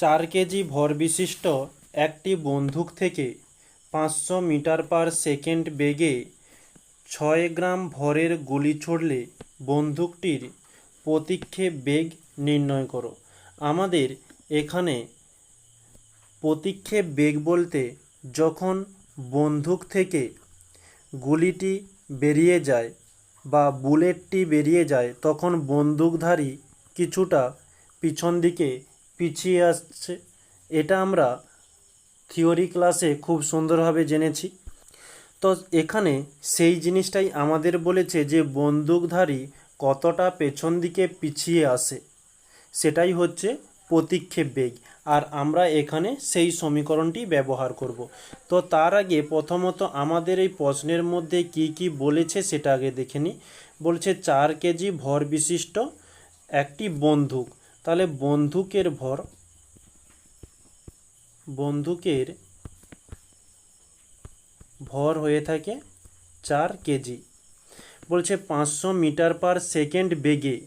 4 KG ভর বিশিষ্ট একটি বন্দুক থেকে 500 মিটার পার সেকেন্ড বেগে 6 গ্রাম ভরের গুলি ছুড়লে বন্দুকটির প্রতিক্ষেপ বেগ নির্ণয় করো। আমাদের এখানে প্রতিক্ষেপ বেগ বলতে যখন বন্দুক থেকে গুলিটি বেরিয়ে যায় বা বুলেটটি বেরিয়ে যায় তখন বন্দুকধারী কিছুটা পিছন দিকে পিছিয়ে আসছে। এটা আমরা থিওরি ক্লাসে খুব সুন্দরভাবে জেনেছি। তো এখানে সেই জিনিসটাই আমাদের বলেছে যে বন্দুকধারী কতটা পেছন দিকে পিছিয়ে আসে, সেটাই হচ্ছে প্রতিক্ষেপ বেগ। আর আমরা এখানে সেই সমীকরণটি ব্যবহার করব। তো তার আগে প্রথমত আমাদের এই প্রশ্নের মধ্যে কি কি বলেছে সেটা আগে দেখে নিই। বলছে 4 কেজি ভর বিশিষ্ট একটি বন্দুক। তাহলে বন্দুকের ভর হয়ে থাকে 4 কেজি। বলছে 500 মিটার পার সেকেন্ড বেগে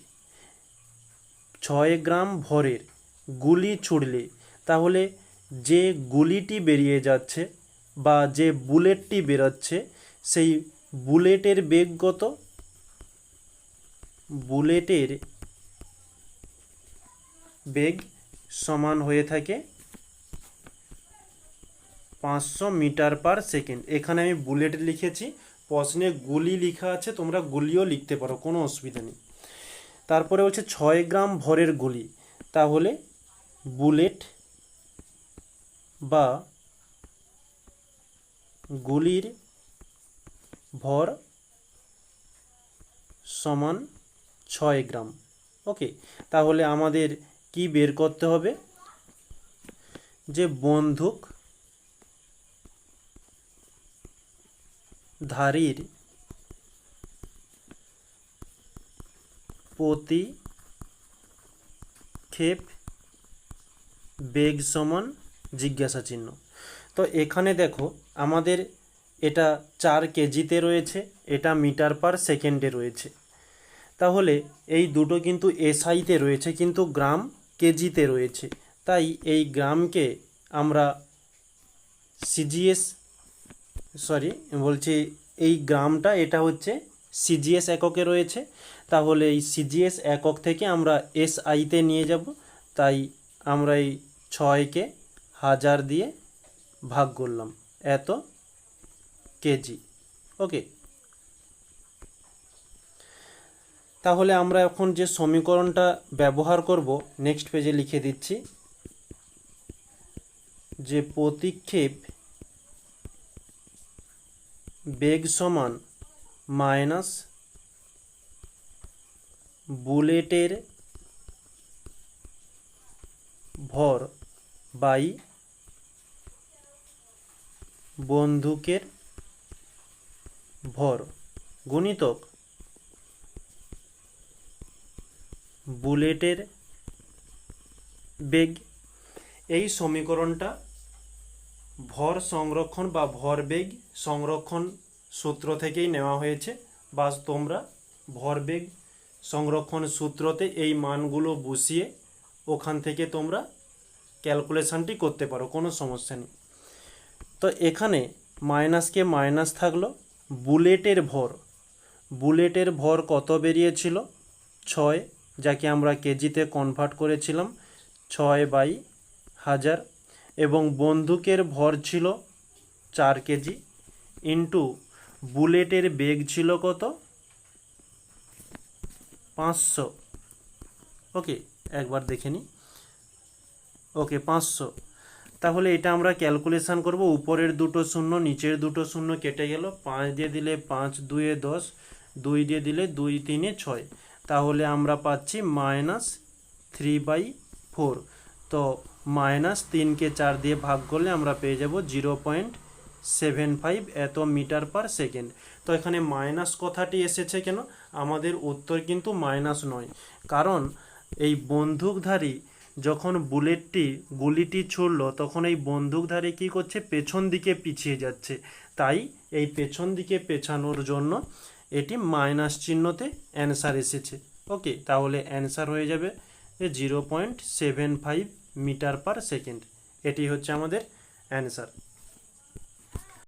6 গ্রাম ভরের গুলি ছুড়লে, তাহলে যে গুলিটি বেরিয়ে যাচ্ছে বা যে বুলেটটি বেরোচ্ছে সেই বুলেটের বেগ কত? বুলেটের বেগ সমান হয়ে থাকে 500 মিটার পার সেকেন্ড। এখানে আমি বুলেট লিখেছি, প্রশ্নে গুলি লেখা আছে, তোমরা গুলিও লিখতে পারো, কোনো অসুবিধা নেই। তারপরে হচ্ছে 6 গ্রাম ভরের গুলি, তাহলে বুলেট বা গুলির ভর সমান 6 গ্রাম। ওকে, তাহলে আমাদের কি বের করতে হবে? যে বন্দুক ধারীর প্রতিক্ষেপ বেগ সমান জিজ্ঞাসা চিহ্ন। তো এখানে দেখো আমাদের এটা 4 কেজিতে রয়েছে, এটা মিটার পার সেকেন্ডে রয়েছে। তাহলে এই দুটো কিন্তু এসআইতে রয়েছে, কিন্তু গ্রাম কেজিতে রয়েছে। তাই এই গ্রামকে আমরা সিজিএস এই গ্রামটা এটা হচ্ছে সিজিএস এককে রয়েছে। তাহলে এই সিজিএস একক থেকে আমরা এসআইতে নিয়ে যাব। তাই আমরা এই 6কে 1000 দিয়ে ভাগ করলাম, এত কেজি। ওকে, তাহলে আমরা এখন যে সমীকরণটা ব্যবহার করব নেক্সট পেজে লিখে দিচ্ছি। যে প্রতিক্ষেপ বেগ সমান মাইনাস বুলেটের ভর বাই বন্দুকের ভর গুণিতক বুলেটের বেগ। এই সমীকরণটা ভর সংরক্ষণ বা ভরবেগ সংরক্ষণ সূত্র থেকেই নেওয়া হয়েছে, বা তোমরা ভরবেগ সংরক্ষণ সূত্রতে এই মানগুলো বসিয়ে ওখান থেকে তোমরা ক্যালকুলেশনটি করতে পারো, কোনো সমস্যা নেই। তো এখানে মাইনাসকে মাইনাস থাকলো, বুলেটের ভর কত বেরিয়েছিল? 6, যাকে আমরা কেজিতে কনভার্ট করেছিলাম 6/1000, এবং বন্দুকের ভর ছিল 4 কেজি ইন্টু বুলেটের বেগ ছিল কত? 500। ওকে, একবার দেখে নিই। ওকে, 500। তাহলে এটা আমরা ক্যালকুলেশন করব। উপরের দুটো শূন্য, নিচের দুটো শূন্য কেটে গেল। 5 দিয়ে দিলে 5 2 10, 2 দিয়ে দিলে 2 3 6। তাহলে আমরা পাচ্ছি -3/4। তো -3কে 4 দিয়ে ভাগ করলে আমরা পেয়ে যাব 0.75 এত মিটার পার সেকেন্ড। তো এখানে মাইনাস কথাটি এসেছে কেন? আমাদের উত্তর কিন্তু মাইনাস নয়, কারণ এই বন্দুকধারী যখন গুলিটি ছুড়ল তখন এই বন্দুকধারী কী করছে? পেছন দিকে পিছিয়ে যাচ্ছে। তাই এই পেছন দিকে পেছানোর জন্য এটি মাইনাস চিহ্নতে অ্যান্সার এসেছে। ওকে, তাহলে অ্যান্সার হয়ে যাবে 0.75 মিটার পার সেকেন্ড। এটি হচ্ছে আমাদের অ্যান্সার।